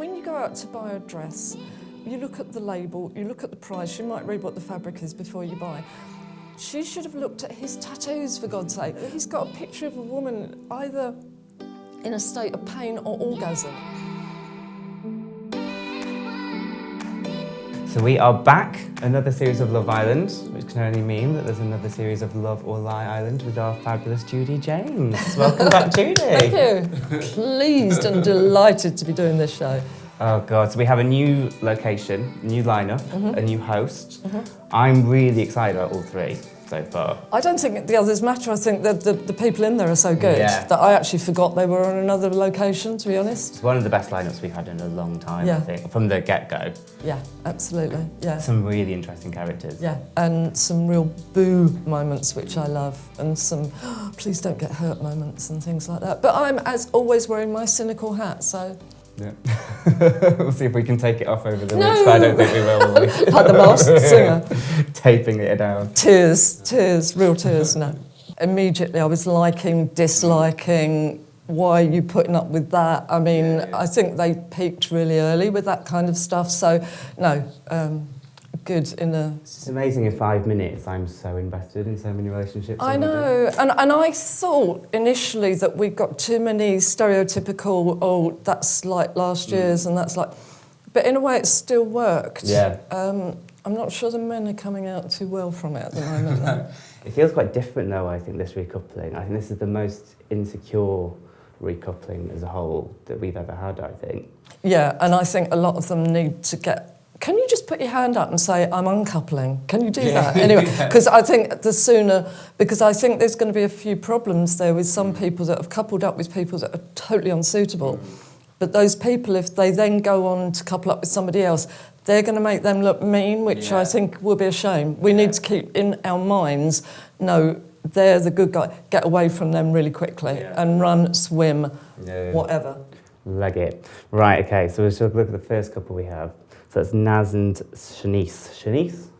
when you go out to buy a dress, you look at the label, you look at the price, you might read what the fabric is before you buy. She should have looked at his tattoos, for God's sake. He's got a picture of a woman either in a state of pain or orgasm. So we are back, another series of Love Island, which can only mean that there's another series of Love or Lie Island with our fabulous Judi James. Welcome back, Judi. Thank you. Pleased and delighted to be doing this show. Oh God, so we have a new location, new lineup, a new host. I'm really excited about all three so far. I don't think the others matter. I think that the people in there are so good Yeah. that I actually forgot they were on another location, to be honest. It's one of the best lineups we've had in a long time, I think, from the get-go. Yeah, absolutely, yeah. Some really interesting characters. Yeah, and some real boo moments, which I love, and some please don't get hurt moments and things like that. But I'm, as always, wearing my cynical hat, so... Yeah. We'll see if we can take it off over the weeks, but I don't think we will. Like the Masked Singer. Taping it down. Tears, real tears, no. Immediately I was liking, disliking, why are you putting up with that? I mean, I think they peaked really early with that kind of stuff, so no, good in a... It's amazing in 5 minutes I'm so invested in so many relationships. I know, and I thought initially that we got too many stereotypical, oh, that's like last year's and that's like... But in a way it still worked. Yeah. I'm not sure the men are coming out too well from it at the moment. Though. It feels quite different though, I think, this recoupling. I think this is the most insecure recoupling as a whole that we've ever had, I think. Yeah, and I think a lot of them need to get... Can you just put your hand up and say, I'm uncoupling? Can you do that? Anyway, because I think the sooner... Because I think there's going to be a few problems there with some people that have coupled up with people that are totally unsuitable. But those people, if they then go on to couple up with somebody else, they're going to make them look mean, which I think will be a shame. We need to keep in our minds, no, they're the good guy. Get away from them really quickly and run, swim, whatever. Leg it. Right, okay, so we'll look at the first couple we have. So that's Naz and Shanice.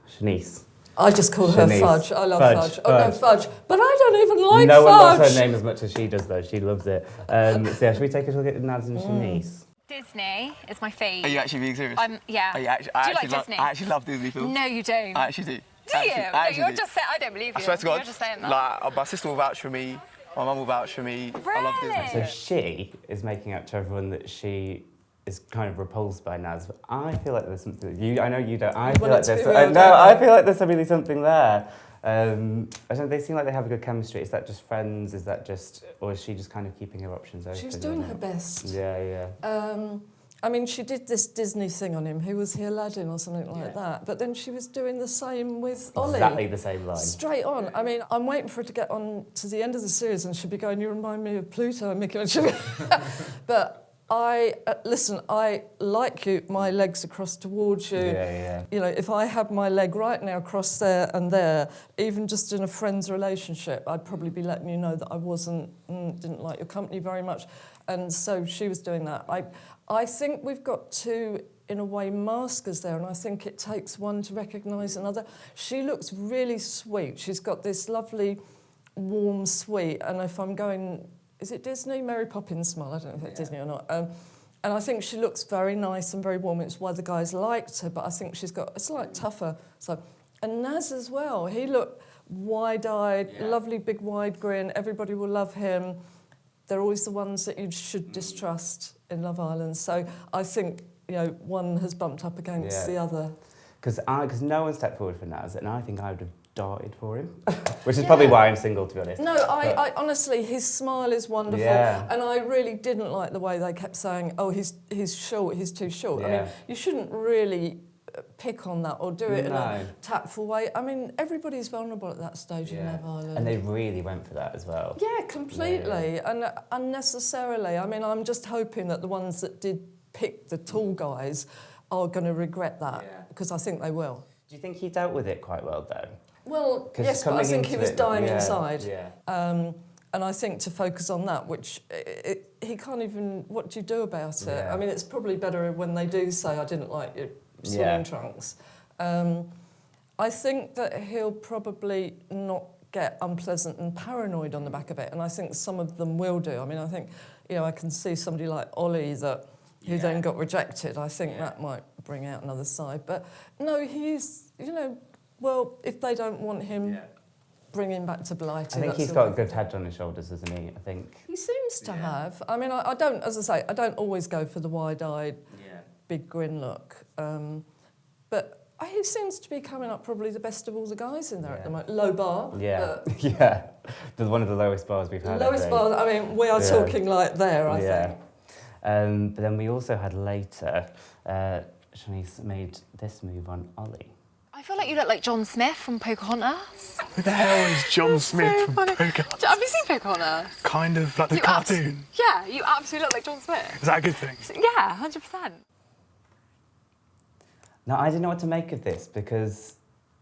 Shanice? I just call her Fudge. I love Fudge. Oh, no, Fudge. But I don't even like Fudge. No one loves her name as much as she does, though. She loves it. So yeah, should we take a look at Naz and Shanice? Disney is my fave. Are you actually being serious? Yeah. Are you actually, do you like Disney? I actually love Disney films. No, you don't. I actually do. Do you? No, you're just saying. I don't believe you. I swear to God. You're just saying that. Like, my sister will vouch for me. My mum will vouch for me. Really? I love Disney. So she is making out to everyone that she is kind of repulsed by Naz. But I feel like there's something. I know you don't. I feel like there's. I feel like there's really something there. I don't know, they seem like they have a good chemistry. Is that just friends? Is that just, or is she just kind of keeping her options open? She was doing her best. Yeah. I mean, she did this Disney thing on him. Who was he, Aladdin or something like that? But then she was doing the same with Ollie. Exactly the same line. Straight on. I mean, I'm waiting for her to get on to the end of the series and she'll be going, you remind me of Pluto and Mickey. But listen, I like you, my leg's across towards you. Yeah. You know, if I had my leg right now across there and there, even just in a friend's relationship, I'd probably be letting you know that I didn't like your company very much. And so she was doing that. I think we've got two, in a way, maskers there, and I think it takes one to recognise another. She looks really sweet. She's got this lovely, warm, sweet, and if I'm going... Is it Disney? Mary Poppins smile. I don't know if it's Disney or not. And I think she looks very nice and very warm. It's why the guys liked her, but I think she's got a slight tougher. So, and Naz as well. He looked wide-eyed, lovely big wide grin. Everybody will love him. They're always the ones that you should distrust in Love Island. So I think, you know, one has bumped up against the other. Because no one stepped forward for Naz, and I think I would have darted for him, which is probably why I'm single, to be honest. No, I honestly, his smile is wonderful, and I really didn't like the way they kept saying, oh, he's short, he's too short. I mean, you shouldn't really pick on that or do it in a tactful way. I mean, everybody's vulnerable at that stage in Love Island. And they really went for that as well. Yeah, completely, and unnecessarily. I mean, I'm just hoping that the ones that did pick the tall guys are going to regret that, because I think they will. Do you think he dealt with it quite well, though? Well, yes, but I think he was dying inside. And I think to focus on that, which he can't even... What do you do about it? I mean, it's probably better when they do say, I didn't like your swimming trunks. I think that he'll probably not get unpleasant and paranoid on the back of it, and I think some of them will do. I mean, I think, you know, I can see somebody like Ollie that who then got rejected. I think that might bring out another side. But no, he's, well, if they don't want him, bring him back to Blighty. I think he's got a good head on his shoulders, doesn't he? I think. He seems to have. I mean, I don't, as I say, I don't always go for the wide-eyed, big grin look. But he seems to be coming up probably the best of all the guys in there at the moment. Low bar. Yeah, There's one of the lowest bars we've had. Lowest bar, I mean, we are talking like there, I think. But then we also had later, Shanice made this move on Ollie. I feel like you look like John Smith from Pocahontas. Who the hell is John Smith from funny. Pocahontas? Have you seen Pocahontas? Kind of like the cartoon. Yeah, you absolutely look like John Smith. Is that a good thing? Yeah, 100%. Now, I didn't know what to make of this because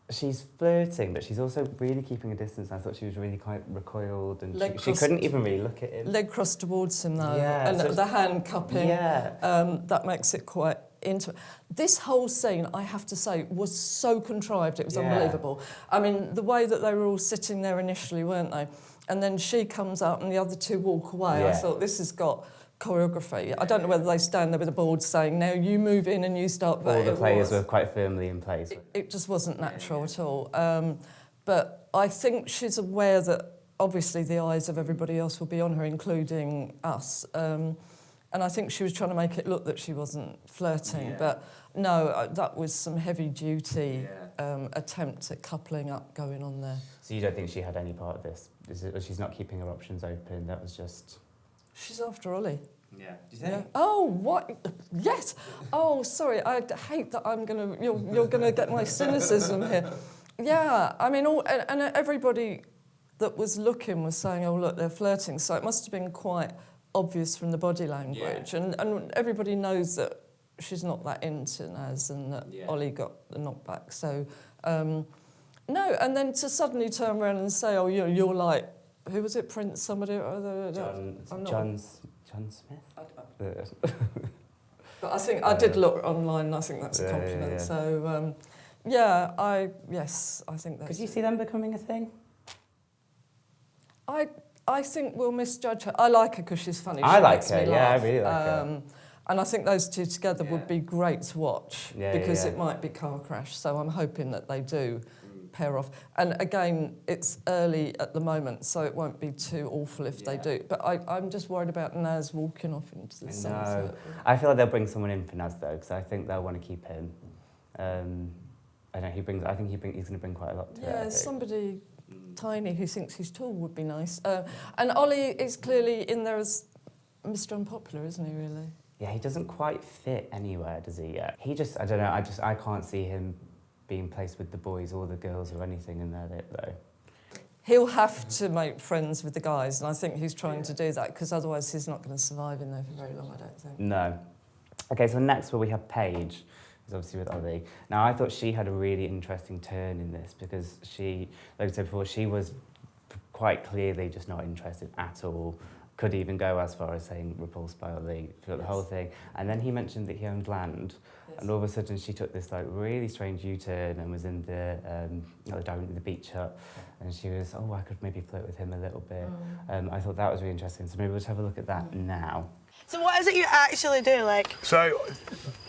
she's flirting, but she's also really keeping a distance. I thought she was really quite recoiled and she couldn't even really look at him. Leg crossed towards him, though, Yeah, and so the hand cupping, that makes it quite intimate. This whole scene, I have to say, was so contrived. It was unbelievable. I mean, the way that they were all sitting there initially, weren't they? And then she comes up and the other two walk away. I thought, this has got choreography. I don't know whether they stand there with a board saying, now you move in and you start... All the players were quite firmly in place. It just wasn't natural at all. But I think she's aware that obviously the eyes of everybody else will be on her, including us. And I think she was trying to make it look that she wasn't flirting. But no, that was some heavy-duty attempt at coupling up going on there. So you don't think she had any part of this? She's not keeping her options open? That was just... She's after Ollie. Yeah. Do you think? Oh, what? Yes. Oh, sorry. I hate that you're gonna get my cynicism here. Yeah. I mean, and everybody that was looking was saying, "Oh, look, they're flirting." So it must have been quite obvious from the body language, and everybody knows that she's not that into Naz, and that Ollie got the knockback. So no, and then to suddenly turn around and say, "Oh, you're like." Who was it? Prince? Somebody? John Smith? But I think I did look online and I think that's a compliment. Yeah. So, I think that's... Could you see them becoming a thing? I think we'll misjudge her. I like her because she's funny. I like her, I really like her. And I think those two together would be great to watch because it might be car crash. So I'm hoping that they do pair off. And again, it's early at the moment, so it won't be too awful if they do. But I'm just worried about Naz walking off into the sunset. I feel like they'll bring someone in for Naz though, because I think they'll want to keep him. I think he's going to bring quite a lot to it. Yeah, somebody tiny who thinks he's tall would be nice. And Ollie is clearly in there as Mr. Unpopular, isn't he, really? Yeah, he doesn't quite fit anywhere, does he, yet? He just, I don't know, I can't see him being placed with the boys or the girls or anything in there, though. He'll have to make friends with the guys, and I think he's trying to do that, because otherwise he's not going to survive in there for very long, I don't think. No. OK, so next we have Paige, who's obviously with Ollie. Now, I thought she had a really interesting turn in this, because she, like I said before, she was quite clearly just not interested at all. Could even go as far as saying repulsed by Ollie throughout the whole thing. And then he mentioned that he owned land, and all of a sudden she took this like really strange U-turn and was in the down in the beach hut, and she was, oh, I could maybe flirt with him a little bit. I thought that was really interesting. So maybe we'll just have a look at that now. So what is it you actually do, like? So,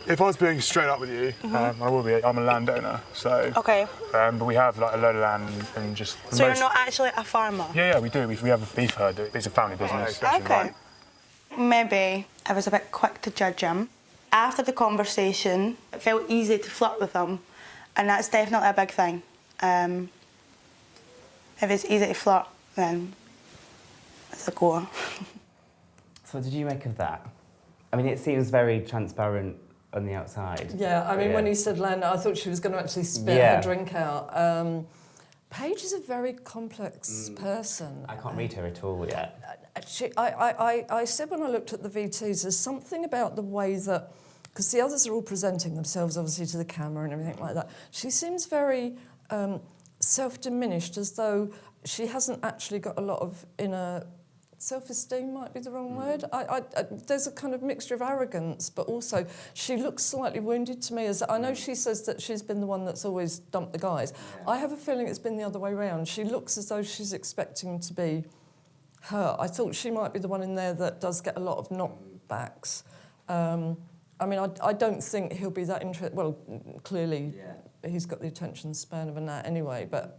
if I was being straight up with you, I will be. I'm a landowner, so. Okay. But we have like a load of land and just. So you're not actually a farmer? Yeah, we do. We have a beef herd. It's a family business. Okay. Maybe I was a bit quick to judge him. After the conversation, it felt easy to flirt with him, and that's definitely a big thing. If it's easy to flirt, then it's a goer. So what did you make of that? I mean, it seems very transparent on the outside. Yeah, I mean, when he said land, I thought she was going to actually spit her drink out. Paige is a very complex person. I can't read her at all yet. I said when I looked at the VTs, there's something about the way that, because the others are all presenting themselves obviously to the camera and everything like that, she seems very self-diminished, as though she hasn't actually got a lot of inner... Self-esteem might be the wrong word. There's a kind of mixture of arrogance, but also she looks slightly wounded to me. As I know she says that she's been the one that's always dumped the guys. I have a feeling it's been the other way around. She looks as though she's expecting to be her. I thought she might be the one in there that does get a lot of knockbacks. I mean, I don't think he'll be that interested. Well, clearly, he's got the attention span of a gnat anyway. But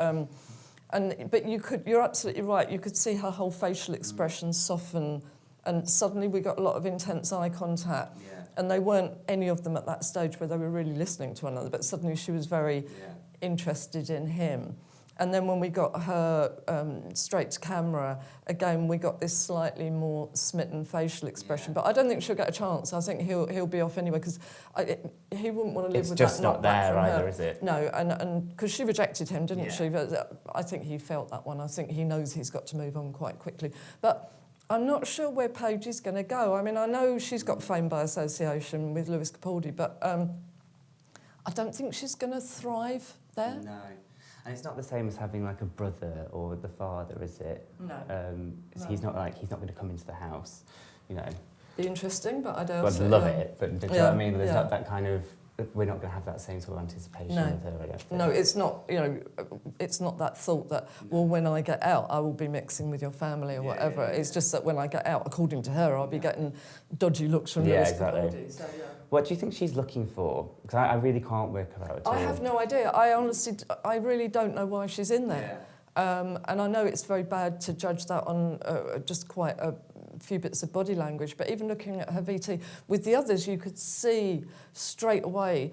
you're absolutely right. You could see her whole facial expression soften, and suddenly we got a lot of intense eye contact. And they weren't any of them at that stage where they were really listening to one another. But suddenly she was very interested in him. And then when we got her straight to camera, again, we got this slightly more smitten facial expression. But I don't think she'll get a chance. I think he'll be off anyway, because he wouldn't want to live with that. It's just not there either, is it? No, and because she rejected him, didn't she? But I think he felt that one. I think he knows he's got to move on quite quickly. But I'm not sure where Paige is going to go. I mean, I know she's got fame by association with Lewis Capaldi, but I don't think she's going to thrive there. No. And it's not the same as having like a brother or the father, is it? No. He's not going to come into the house, you know. Be interesting, but I don't. I'd love it, but do you know what I mean? There's not that kind of. We're not going to have that same sort of anticipation with her, I don't think. No, it's not. You know, it's not that thought that well, when I get out, I will be mixing with your family or whatever. It's just that when I get out, according to her, I'll be getting dodgy looks from Lewis Capaldi. So, What do you think she's looking for? Because I really can't work her out at all. I have no idea. I really don't know why she's in there. And I know it's very bad to judge that on just quite a few bits of body language, but even looking at her VT, with the others, you could see straight away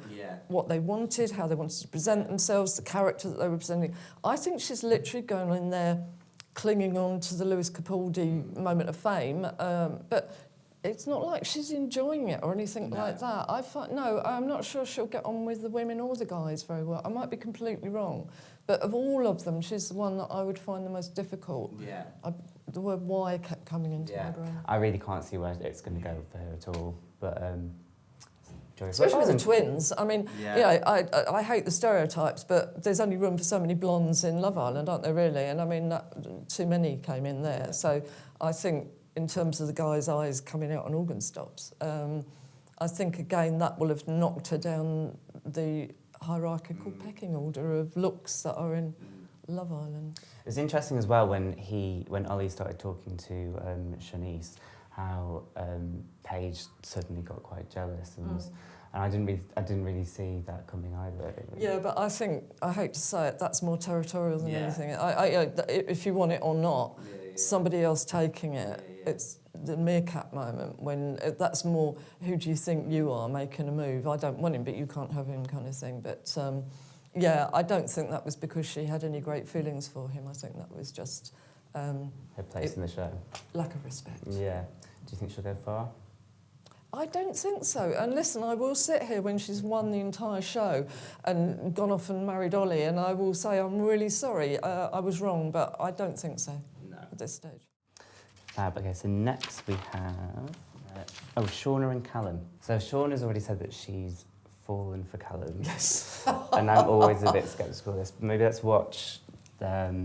what they wanted, how they wanted to present themselves, the character that they were presenting. I think she's literally going in there clinging on to the Lewis Capaldi moment of fame, but it's not like she's enjoying it or anything like that. I'm not sure she'll get on with the women or the guys very well. I might be completely wrong. But of all of them, she's the one that I would find the most difficult. The word why kept coming into my brain. I really can't see where it's going to go for her at all. But especially with the twins. I mean, I hate the stereotypes, but there's only room for so many blondes in Love Island, aren't there, really? And I mean, too many came in there. So I think in terms of the guy's eyes coming out on organ stops, I think, again, that will have knocked her down the hierarchical pecking order of looks that are in Love Island. It was interesting as well when Ollie started talking to Shanice, how Paige suddenly got quite jealous, and I didn't really see that coming either. Yeah, but I think, I hate to say it, that's more territorial than anything. If you want it or not, somebody else taking it, it's the meerkat moment when that's more, who do you think you are making a move? I don't want him, but you can't have him, kind of thing. But I don't think that was because she had any great feelings for him. I think that was just her place in the show. Lack of respect. Yeah. Do you think she'll go far? I don't think so. And listen, I will sit here when she's won the entire show and gone off and married Ollie, and I will say I'm really sorry. I was wrong, but I don't think so at this stage. Okay, so next we have Shauna and Callum. So Shauna's already said that she's fallen for Callum. Yes. And I'm always a bit sceptical of this. But maybe let's watch their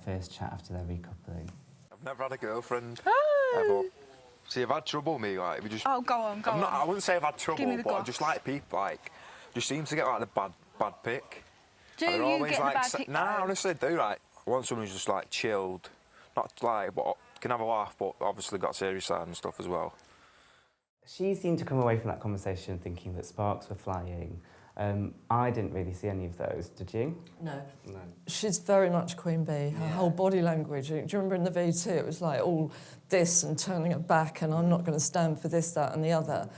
first chat after their recoupling. I've never had a girlfriend ever. See, I've had trouble, me, like, if you just... Oh, go on. I wouldn't say I've had trouble, Give me the but I just like people, like, just seem to get, like, the bad pick. Do and you always, get like, the bad pick? Nah, honestly, I do, like, I want someone who's just, like, chilled. Not, like, but can have a laugh, but obviously got serious side and stuff as well. She seemed to come away from that conversation thinking that sparks were flying. I didn't really see any of those, did you? No. She's very much Queen Bee. Her whole body language. Do you remember in the VT, it was like all this and turning it back and I'm not going to stand for this, that and the other.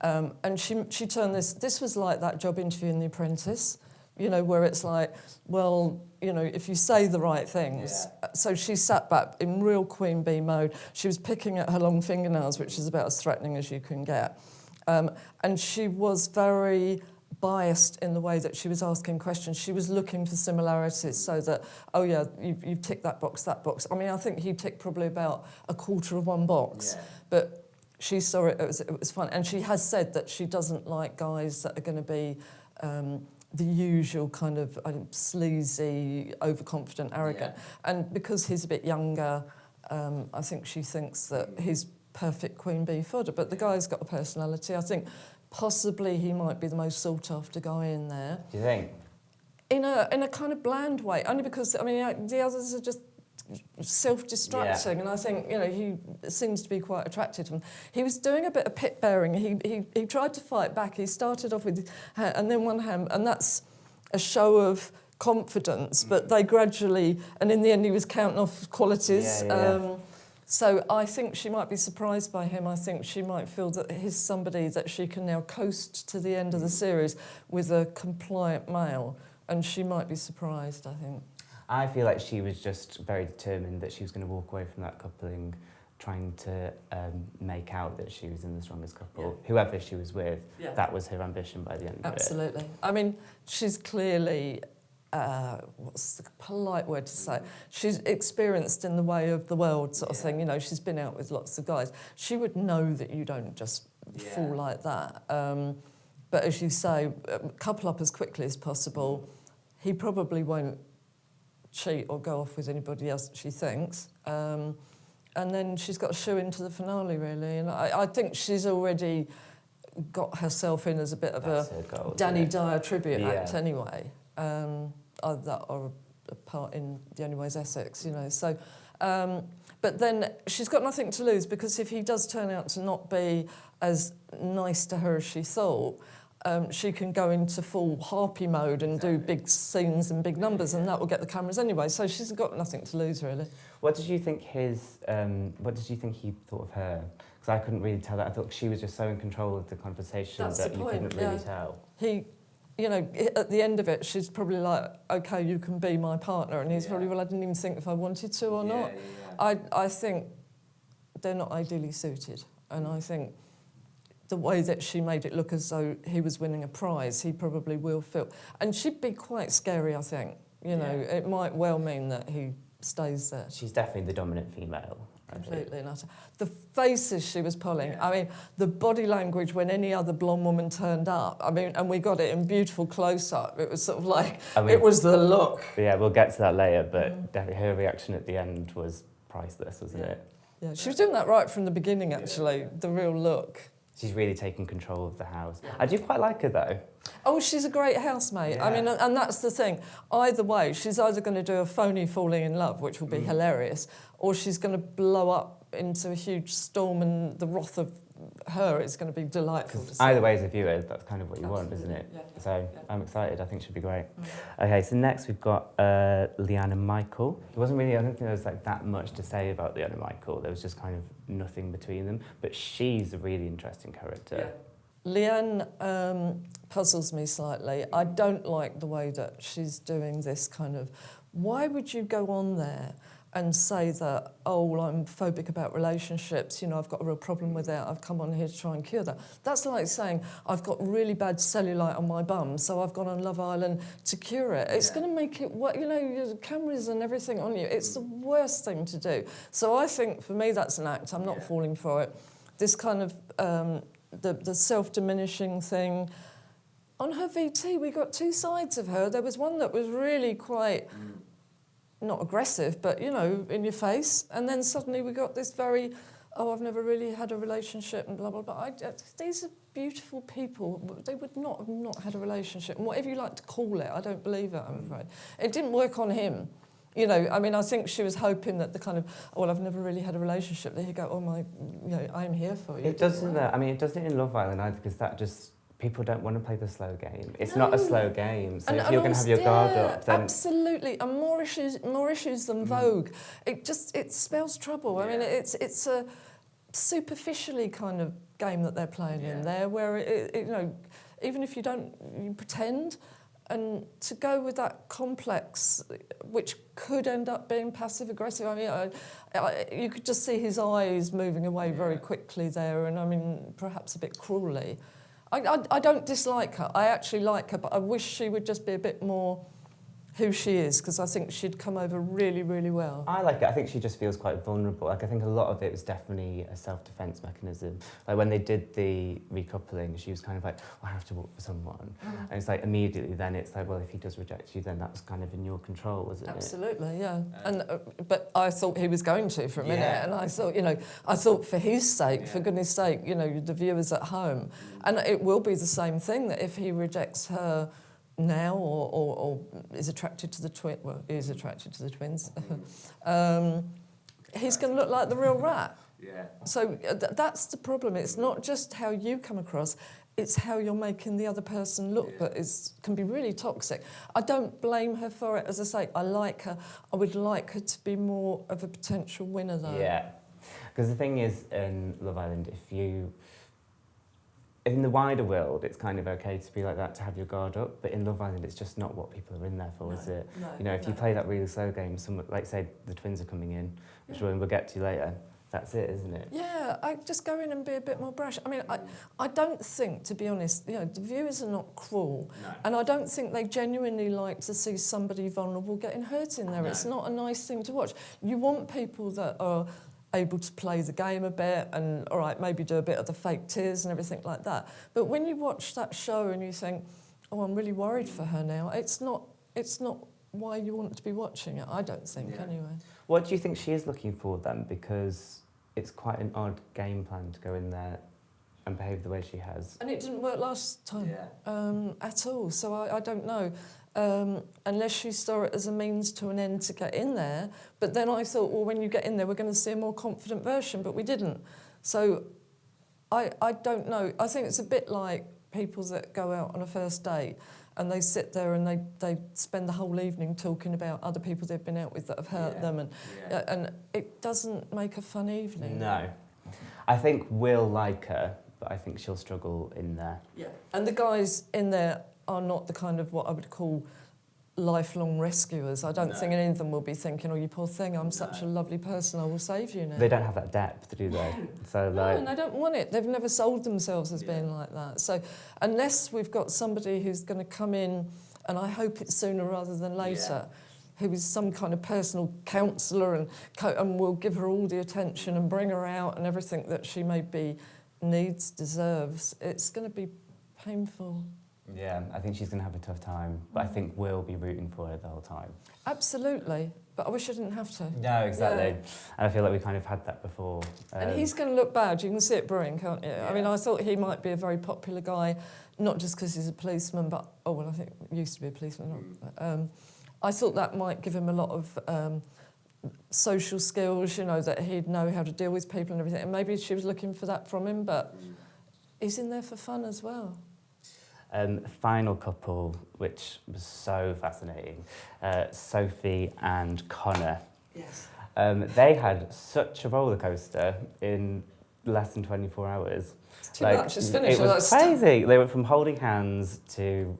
And she turned this was like that job interview in The Apprentice, you know, where it's like, well, you know, if you say the right things. So she sat back in real Queen Bee mode. She was picking at her long fingernails, which is about as threatening as you can get. And she was very biased in the way that she was asking questions. She was looking for similarities so that, oh yeah, you've ticked that box. I mean, I think he ticked probably about a quarter of one box, but she saw it was fun. And she has said that she doesn't like guys that are going to be the usual kind of sleazy, overconfident, arrogant. And because he's a bit younger, I think she thinks that he's perfect Queen Bee fodder. But the guy's got a personality. I think possibly he might be the most sought-after guy in there. Do you think? In a kind of bland way, only because, I mean, the others are just self-destructing, and I think, you know, he seems to be quite attracted to him. He was doing a bit of pit bearing. He tried to fight back. He started off with his hand, and then one hand, and that's a show of confidence, but they gradually, and in the end he was counting off qualities. So I think she might be surprised by him. I think she might feel that he's somebody that she can now coast to the end of the series with a compliant male, and she might be surprised, I think. I feel like she was just very determined that she was going to walk away from that coupling, trying to make out that she was in the strongest couple. Whoever she was with, that was her ambition by the end of it. Absolutely. I mean, she's clearly, what's the polite word to say? She's experienced in the way of the world sort of thing. You know, she's been out with lots of guys. She would know that you don't just fall like that. But as you say, couple up as quickly as possible. He probably won't cheat or go off with anybody else, she thinks. And then she's got a shoe into the finale, really. And I think she's already got herself in as a bit of a goal, Danny Dyer tribute act anyway. That or a part in The Only Way is Essex, you know. So, but then she's got nothing to lose, because if he does turn out to not be as nice to her as she thought, she can go into full harpy mode and do big scenes and big numbers, and that will get the cameras anyway. So she's got nothing to lose, really. What did you think what did you think he thought of her? Because I couldn't really tell that. I thought she was just so in control of the conversation that you couldn't really tell. He, you know, at the end of it, she's probably like, OK, you can be my partner. And he's probably, well, I didn't even think if I wanted to or not. I think they're not ideally suited. And I think the way that she made it look as though he was winning a prize, he probably will feel. And she'd be quite scary, I think. You know, it might well mean that he stays there. She's definitely the dominant female. Completely and utter. The faces she was pulling, I mean, the body language when any other blonde woman turned up, I mean, and we got it in beautiful close-up. It was sort of like, it was the look. Yeah, we'll get to that later, but definitely her reaction at the end was priceless, wasn't it? Yeah, she was doing that right from the beginning, actually, the real look. She's really taking control of the house. I do quite like her, though. Oh, she's a great housemate. I mean, and that's the thing. Either way, she's either going to do a phony falling in love, which will be hilarious, or she's going to blow up into a huge storm, and the wrath of her is going to be delightful to see. Either way, as a viewer, that's kind of what you want, isn't it? So I'm excited. I think she'll be great. Okay, so next we've got Leanne and Michael. I don't think there was like that much to say about Leanne and Michael. There was just kind of nothing between them. But she's a really interesting character. Leanne puzzles me slightly. I don't like the way that she's doing this kind of, why would you go on there and say that, oh, well, I'm phobic about relationships, you know, I've got a real problem with that, I've come on here to try and cure that. That's like saying, I've got really bad cellulite on my bum, so I've gone on Love Island to cure it. It's going to make it, you know, your cameras and everything on you. It's the worst thing to do. So I think, for me, that's an act. I'm not falling for it. This kind of, the self-diminishing thing. On her VT, we got two sides of her. There was one that was really quite... not aggressive, but, you know, in your face. And then suddenly we got this very, oh, I've never really had a relationship and blah, blah, blah. These are beautiful people. They would not have not had a relationship. And whatever you like to call it, I don't believe it, I'm afraid. It didn't work on him. You know, I mean, I think she was hoping that the kind of, oh, well, I've never really had a relationship. There you go, oh, my, you know, I'm here for you. It doesn't, I mean, it doesn't in Love Island either, because that just... People don't want to play the slow game. It's not a slow game. So if you're going to have your guard up, then... Absolutely. And more issues than Vogue. It spells trouble. I mean, it's a superficially kind of game that they're playing in there, where, you know, even if you pretend, and to go with that complex, which could end up being passive-aggressive. I mean, you could just see his eyes moving away very quickly there, and, I mean, perhaps a bit cruelly. I don't dislike her. I actually like her, but I wish she would just be a bit more who she is, because I think she'd come over really, really well. I like it. I think she just feels quite vulnerable. Like, I think a lot of it was definitely a self-defence mechanism. Like, when they did the recoupling, she was kind of like, I have to walk for someone. And it's like, immediately then it's like, well, if he does reject you, then that's kind of in your control, isn't it? Absolutely, yeah. And but I thought he was going to for a minute, and I thought, you know, for his sake, for goodness sake, you know, the viewers at home. And it will be the same thing, that if he rejects her, now or is attracted to the twin. Well, he is attracted to the twins. He's going to look like the real rat. Yeah. So that's the problem. It's not just how you come across, it's how you're making the other person look that can be really toxic. I don't blame her for it. As I say, I like her. I would like her to be more of a potential winner, though. Yeah. Because the thing is, in Love Island, in the wider world, it's kind of okay to be like that, to have your guard up. But in Love Island, it's just not what people are in there for, is it? No, you know, if you play that really slow game, like say the twins are coming in, which we'll get to later, that's it, isn't it? Yeah, I just go in and be a bit more brash. I mean, I don't think, to be honest, the viewers are not cruel. No. And I don't think they genuinely like to see somebody vulnerable getting hurt in there. No. It's not a nice thing to watch. You want people that are able to play the game a bit and, all right, maybe do a bit of the fake tears and everything like that. But when you watch that show and you think, oh, I'm really worried for her now, it's not why you want to be watching it, I don't think, anyway. What do you think she is looking for then? Because it's quite an odd game plan to go in there and behave the way she has. And it didn't work last time at all, so I don't know. Unless she saw it as a means to an end to get in there. But then I thought, well, when you get in there, we're going to see a more confident version, but we didn't. So I don't know. I think it's a bit like people that go out on a first date and they sit there and they spend the whole evening talking about other people they've been out with that have hurt them, and it doesn't make a fun evening. No. I think we'll like her, but I think she'll struggle in there. Yeah. And the guys in there are not the kind of what I would call lifelong rescuers. I don't think any of them will be thinking, oh, you poor thing, I'm such a lovely person, I will save you now. They don't have that depth, do they? So like, and they don't want it. They've never sold themselves as being like that. So unless we've got somebody who's going to come in, and I hope it's sooner rather than later, who is some kind of personal counsellor and will give her all the attention and bring her out and everything that she maybe needs, deserves, it's going to be painful. yeah, I think she's going to have a tough time, but I think we'll be rooting for her the whole time. Absolutely, but I wish I didn't have to. No, exactly. Yeah. And I feel like we kind of had that before. And he's going to look bad. You can see it brewing, can't you? Yeah. I mean, I thought he might be a very popular guy, not just because he's a policeman, but, oh, well, I think he used to be a policeman. I thought that might give him a lot of social skills, you know, that he'd know how to deal with people and everything. And maybe she was looking for that from him, but he's in there for fun as well. Final couple, which was so fascinating, Sophie and Connor. Yes. They had such a roller coaster in less than 24 hours. It's too much, it's finished. It was crazy. They went from holding hands to,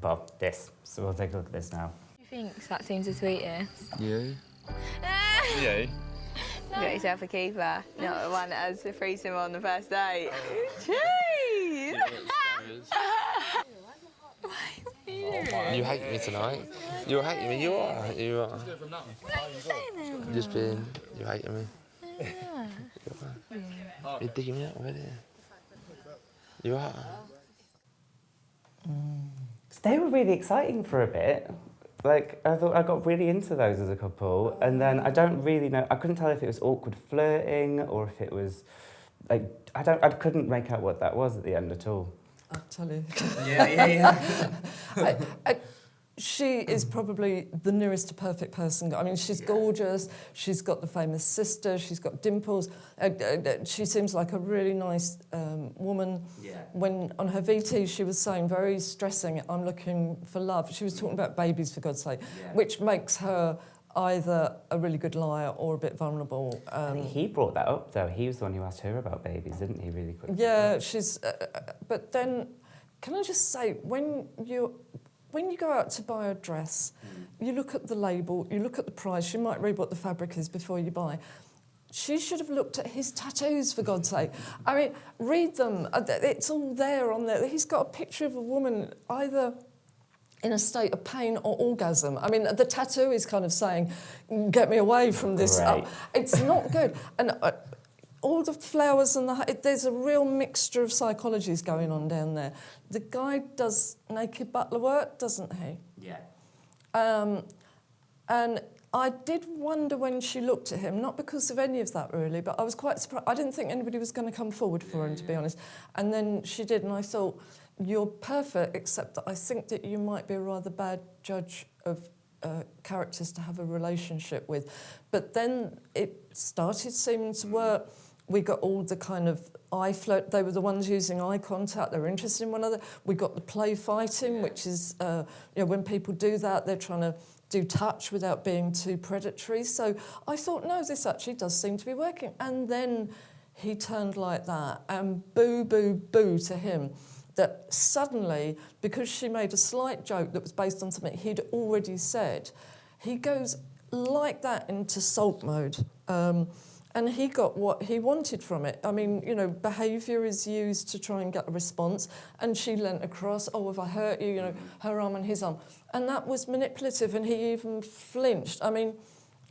well, this. So we'll take a look at this now. Who thinks that seems the sweetest? You? Yeah. You got yourself a keeper, not the one that has the threesome on the first date. Jeez! You hate me tonight. You hate me. You are. You are. Just being. You hate me. You're digging me out already. You are. They were really exciting for a bit. Like, I thought I got really into those as a couple, and then I don't really know. I couldn't tell if it was awkward flirting or if it was, like, I couldn't make out what that was at the end at all. I'll tell you. Yeah. She is probably the nearest to perfect person. I mean, she's gorgeous. She's got the famous sister. She's got dimples. She seems like a really nice woman. Yeah. When on her VT, she was saying, very stressing, I'm looking for love. She was talking about babies, for God's sake, which makes her either a really good liar or a bit vulnerable. He brought that up, though. He was the one who asked her about babies, didn't he, really quickly? Yeah, she's... but then, can I just say, when you go out to buy a dress, you look at the label, you look at the price, you might read what the fabric is before you buy. She should have looked at his tattoos, for God's sake. I mean, read them. It's all there on there. He's got a picture of a woman either in a state of pain or orgasm. I mean, the tattoo is kind of saying, get me away from this. Right. It's not good. And all the flowers and there's a real mixture of psychologies going on down there. The guy does naked butler work, doesn't he? Yeah. And I did wonder when she looked at him, not because of any of that really, but I was quite surprised. I didn't think anybody was going to come forward for him, to be honest. And then she did, and I thought, you're perfect, except that I think that you might be a rather bad judge of characters to have a relationship with. But then it started seeming to work. We got all the kind of eye flirt. They were the ones using eye contact. They were interested in one another. We got the play fighting, which is, when people do that, they're trying to do touch without being too predatory. So I thought, no, this actually does seem to be working. And then he turned like that, and boo, boo, boo to him. That suddenly, because she made a slight joke that was based on something he'd already said, he goes like that into sulk mode. And he got what he wanted from it. I mean, behaviour is used to try and get a response. And she leant across, oh, have I hurt you? Her arm and his arm. And that was manipulative, and he even flinched. I mean,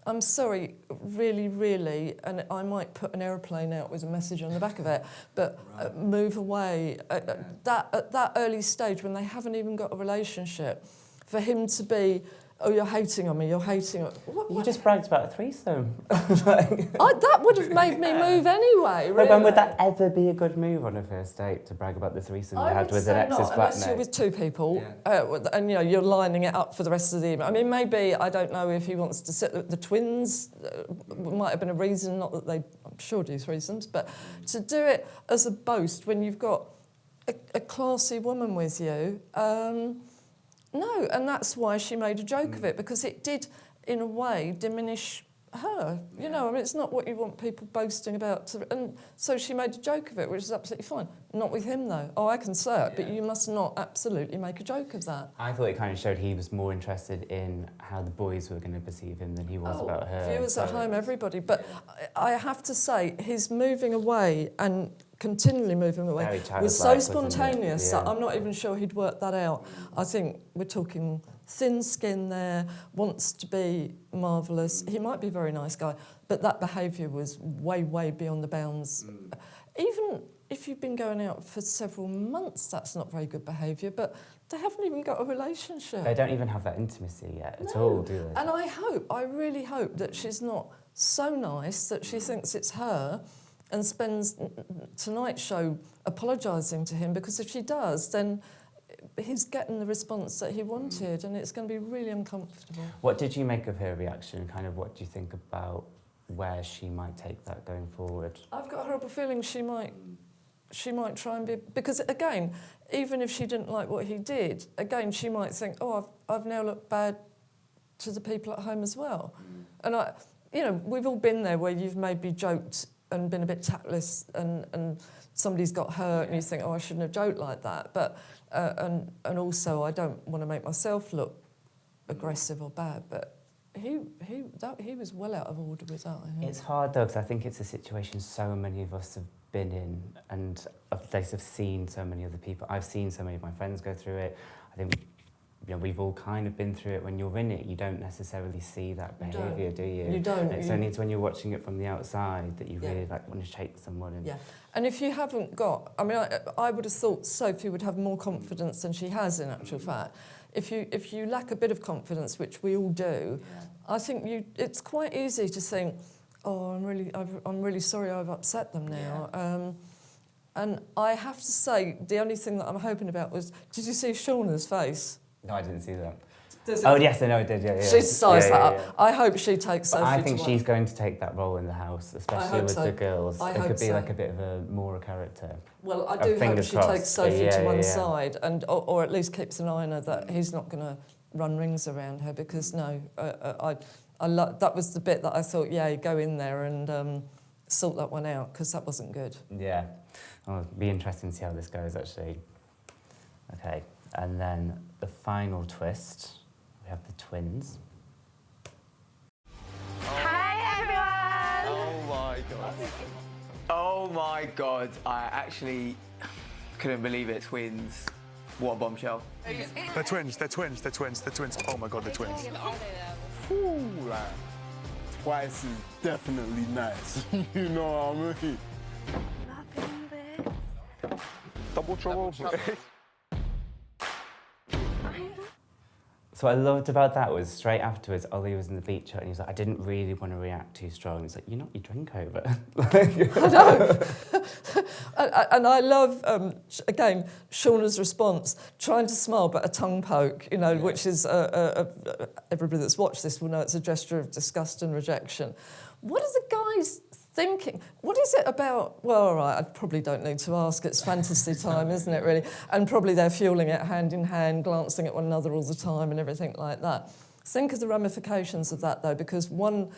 I'm sorry, really, really, and I might put an aeroplane out with a message on the back of it, but move away. At that early stage, when they haven't even got a relationship, for him to be, oh, you're hating on me, you're hating on me. You just bragged about a threesome. That would have made me move anyway, really. But when would that ever be a good move on a first date, to brag about the threesome you had with an ex's flatmate? Unless you're with two people, and you're lining it up for the rest of the evening. I mean, maybe, I don't know if he wants to sit, the twins might have been a reason, not that they, I'm sure, do threesomes, but to do it as a boast when you've got a classy woman with you, no, and that's why she made a joke of it, because it did, in a way, diminish her. I mean, it's not what you want people boasting about. And so she made a joke of it, which is absolutely fine. Not with him, though. Oh, I can say it, but you must not absolutely make a joke of that. I thought it kind of showed he was more interested in how the boys were going to perceive him than he was about her. Viewers at home, everybody. But I have to say, his moving away and continually moving away was so spontaneous that I'm not even sure he'd worked that out. I think we're talking thin skin there, wants to be marvellous. He might be a very nice guy, but that behaviour was way, way beyond the bounds. Even if you've been going out for several months, that's not very good behaviour, but they haven't even got a relationship. They don't even have that intimacy yet at all, do they? And I really hope that she's not so nice that she thinks it's her and spends tonight's show apologising to him, because if she does, then he's getting the response that he wanted, and it's going to be really uncomfortable. What did you make of her reaction? Kind of what do you think about where she might take that going forward? I've got a horrible feeling she might try and be... Because, again, even if she didn't like what he did, again, she might think, oh, I've now looked bad to the people at home as well. And, we've all been there where you've maybe joked and been a bit tactless, and somebody's got hurt, and you think, oh, I shouldn't have joked like that. But and also, I don't want to make myself look aggressive or bad. But he was well out of order with that. I think. It's hard though, because I think it's a situation so many of us have been in, and a place have seen so many other people. I've seen so many of my friends go through it. I think. We've all kind of been through it. When you're in it, you don't necessily see that behaviour, do you? You don't. It's only when you're watching it from the outside that you really want to shake someone. And and if you haven't got... I mean, I would have thought Sophie would have more confidence than she has, in actual fact. If you lack a bit of confidence, which we all do, I think it's quite easy to think, oh, I'm really sorry I've upset them now. And I have to say, the only thing that I'm hoping about was, did you see Shauna's face? No, I didn't see that. Oh, yes, I know I did, yeah. She sized that up. I hope she takes Sophie. But I think she's going to take that role in the house, especially with the girls. I it hope could be so. like a bit of a more character. Well, I do hope she takes Sophie to one side, and or at least keeps an eye on her that he's not going to run rings around her, because no, that was the bit that I thought, go in there and sort that one out, because that wasn't good. Yeah, it'll be interesting to see how this goes, actually. Okay, and then the final twist, we have the twins. Hi, everyone! Oh my god. Oh my god, I actually couldn't believe it. Twins. What a bombshell. They're twins, they're twins, they're twins, they're twins. Oh my god, they're twins. Ooh, like, twice is definitely nice. You know what I mean? Double trouble. So what I loved about that was straight afterwards, Ollie was in the beach hut and he was like, I didn't really want to react too strong. He's like, you knocked your drink over. I know. And I love, again, Shauna's response, trying to smile but a tongue poke, you know, which is, everybody that's watched this will know it's a gesture of disgust and rejection. What are the guys thinking? What is it about? Well, all right, I probably don't need to ask. It's fantasy time, isn't it, really? And probably they're fueling it hand in hand, glancing at one another all the time and everything like that. Think of the ramifications of that, though, because one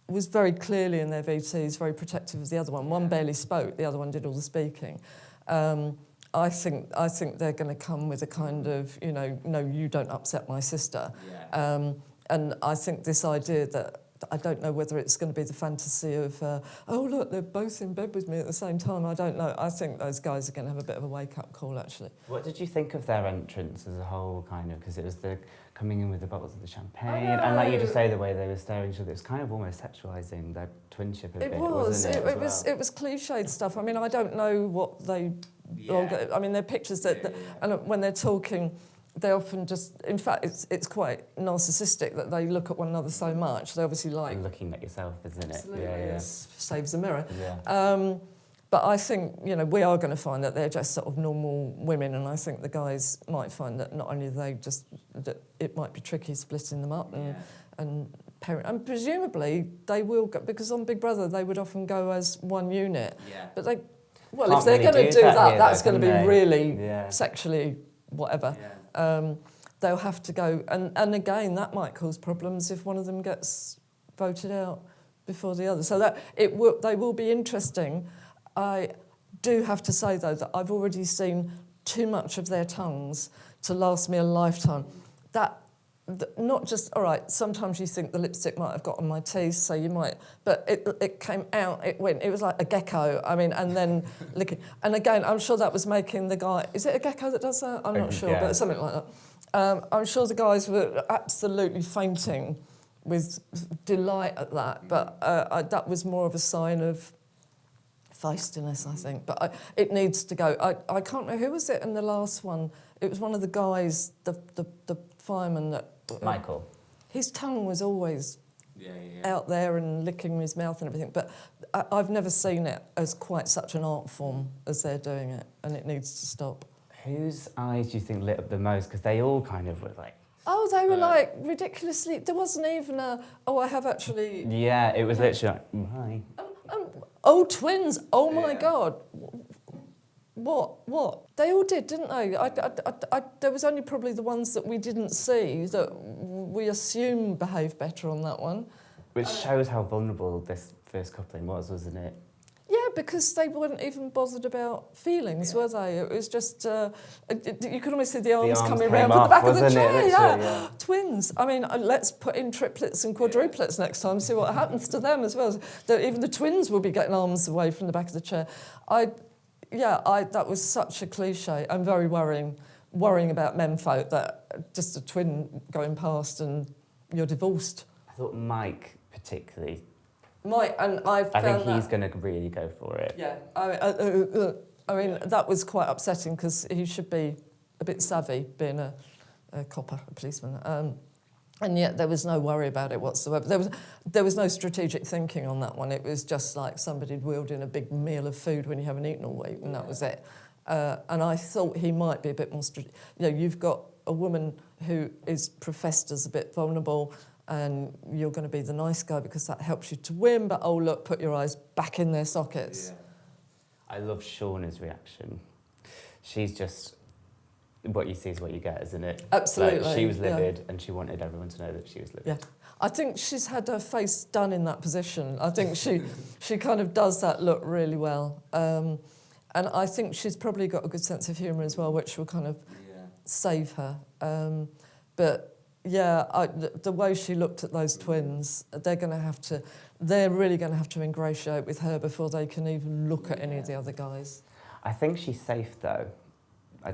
was very clearly in their VTs, very protective of the other one. One barely spoke, the other one did all the speaking. I think they're going to come with a kind of, you know, no, you don't upset my sister. Yeah. And I think this idea that I don't know whether it's going to be the fantasy of, oh, look, they're both in bed with me at the same time. I don't know. I think those guys are going to have a bit of a wake-up call, actually. What did you think of their entrance as a whole, kind of? Because it was the coming in with the bottles of the champagne, and like you just say, the way they were staring at each other, it was kind of almost sexualising their twinship a bit, wasn't it? It was cliched stuff. I mean, I don't know what they... Yeah. I mean, they're pictures that... And when they're talking... They often just, in fact, it's quite narcissistic that they look at one another so much. They obviously like... Looking at yourself, isn't it? Absolutely, yeah. Saves the mirror. Yeah. But I think, you know, we are going to find that they're just sort of normal women, and I think the guys might find that not only they just... that it might be tricky splitting them up and parent... And presumably they will go... Because on Big Brother, they would often go as one unit. Yeah. But they... Well, Can't if they're really going to do that, that's though, going to be really Yeah. sexually whatever. Yeah. They'll have to go, and again, that might cause problems if one of them gets voted out before the other. So that they will be interesting. I do have to say, though, that I've already seen too much of their tongues to last me a lifetime. Not just, all right, sometimes you think the lipstick might have got on my teeth, so you might, but it came out, it was like a gecko, I mean, and then licking. And again, I'm sure that was making the guy, is it a gecko that does that? I'm not sure, but something like that. I'm sure the guys were absolutely fainting with delight at that, but that was more of a sign of feistiness, I think. But it needs to go. I can't remember, who was it in the last one? It was one of the guys, the fireman that... Michael. His tongue was always out there and licking his mouth and everything, but I've never seen it as quite such an art form as they're doing it, and it needs to stop. Whose eyes do you think lit up the most? Because they all kind of were like... Oh, they were like ridiculously... There wasn't even a, oh, I have actually... Yeah, it was literally like, hi. Oh, twins, oh my God. What? They all did, didn't they? There was only probably the ones that we didn't see that we assume behaved better on that one. Which shows how vulnerable this first coupling was, wasn't it? Yeah, because they weren't even bothered about feelings, were they? It was just... you could almost see the arms coming around from the back of the chair. Yeah. Twins. I mean, let's put in triplets and quadruplets next time, see what happens to them as well. Even the twins will be getting arms away from the back of the chair. That was such a cliche and very worrying about menfolk, that just a twin going past and you're divorced. I thought Mike particularly... I think he's going to really go for it. Yeah, I mean, that was quite upsetting because he should be a bit savvy, being a copper, a policeman. And yet there was no worry about it whatsoever. There was no strategic thinking on that one. It was just like somebody had wheeled in a big meal of food when you haven't eaten all week, and that was it. And I thought he might be a bit more strategic. You know, you've got a woman who is professed as a bit vulnerable, and you're going to be the nice guy because that helps you to win, but oh look, put your eyes back in their sockets. Yeah. I love Shauna's reaction. She's just... What you see is what you get, isn't it? Absolutely. Like, she was livid, and she wanted everyone to know that she was livid. Yeah. I think she's had her face done in that position. I think she kind of does that look really well. And I think she's probably got a good sense of humour as well, which will kind of save her. But yeah, the way she looked at those twins, they're really going to have to ingratiate with her before they can even look at any of the other guys. I think she's safe, though. I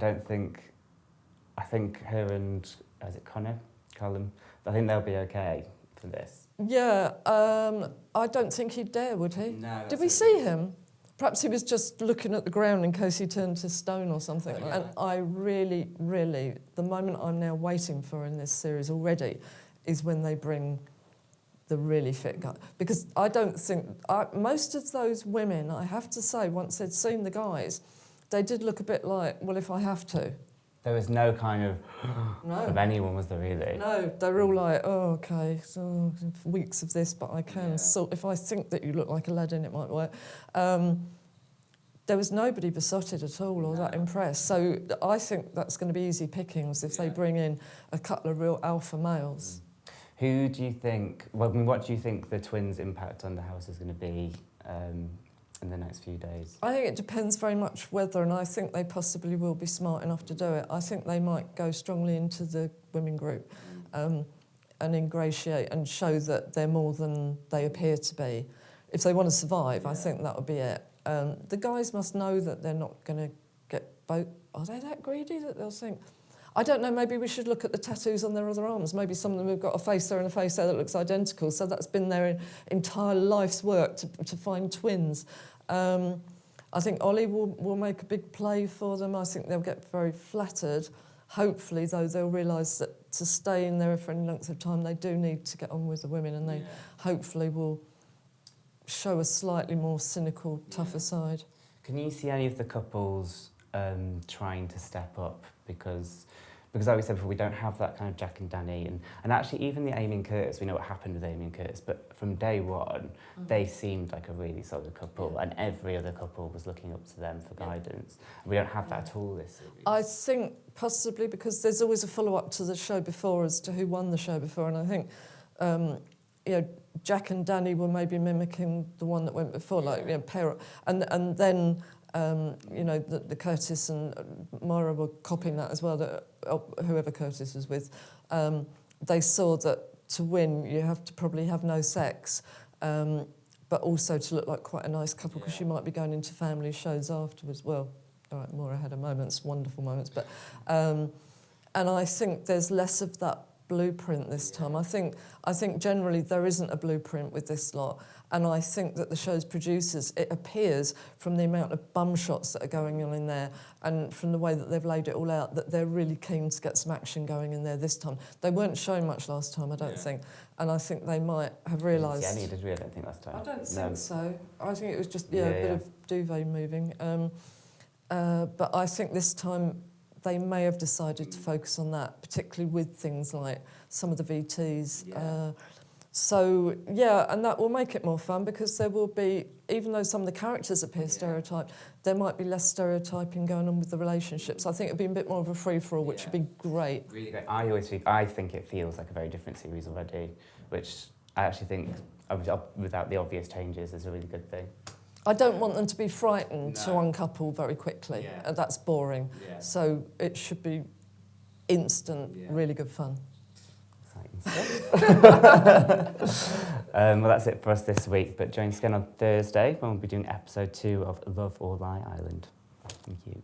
think her and, is it Callum? I think they'll be okay for this. Yeah, I don't think he'd dare, would he? No. Did we see him? perhaps he was just looking at the ground in case he turned to stone or something. And I really, really, the moment I'm now waiting for in this series already is when they bring the really fit guy. Because I don't think, most of those women, I have to say, once they'd seen the guys, they did look a bit like, well, if I have to. There was no kind of from anyone, was there really? No, they were all like, oh, okay, so weeks of this, but I can. So if I think that you look like Aladdin, it might work. There was nobody besotted at all or that impressed. So I think that's going to be easy pickings if they bring in a couple of real alpha males. Who do you think, well, I mean, what do you think the twins' impact on the house is going to be in the next few days? I think it depends very much whether, and I think they possibly will be smart enough to do it. I think they might go strongly into the women group and ingratiate and show that they're more than they appear to be. If they want to survive, I think that would be it. The guys must know that they're not going to get both. Are they that greedy that they'll think? I don't know, maybe we should look at the tattoos on their other arms. Maybe some of them have got a face there and a face there that looks identical. So that's been their entire life's work to find twins. I think Ollie will make a big play for them. I think they'll get very flattered. Hopefully, though, they'll realise that to stay in there for any length of time, they do need to get on with the women, and they hopefully will show a slightly more cynical, tougher side. Can you see any of the couples trying to step up? Because like we said before, we don't have that kind of Jack and Danny, and actually even the Amy and Curtis, we know what happened with Amy and Curtis, but from day one, they seemed like a really solid couple, and every other couple was looking up to them for guidance. We don't have that at all this series. I think possibly because there's always a follow-up to the show before as to who won the show before, and I think, you know, Jack and Danny were maybe mimicking the one that went before, like, you know, pair, and then you know, the Curtis and Moira were copying that as well, that whoever Curtis was with, they saw that to win you have to probably have no sex, but also to look like quite a nice couple, because you might be going into family shows afterwards. Well, all right, Moira had her moments, wonderful moments, but and I think there's less of that blueprint this time. I think generally there isn't a blueprint with this lot, and I think that the show's producers, it appears from the amount of bum shots that are going on in there and from the way that they've laid it all out, that they're really keen to get some action going in there this time. They weren't showing much last time, I don't think, and I think they might have realised... Yeah, did we? I don't think last time. I don't think so. I think it was just a bit of duvet moving. But I think this time they may have decided to focus on that, particularly with things like some of the VTs. So, yeah, and that will make it more fun, because there will be, even though some of the characters appear stereotyped, there might be less stereotyping going on with the relationships. I think it'll be a bit more of a free-for-all, which would be great. Really great. I think it feels like a very different series already, which I actually think, without the obvious changes, is a really good thing. I don't want them to be frightened to uncouple very quickly. That's boring. So it should be instant, really good fun. Well, that's it for us this week, but join us again on Thursday when we'll be doing episode 2 of Love or Lie Island. Thank you.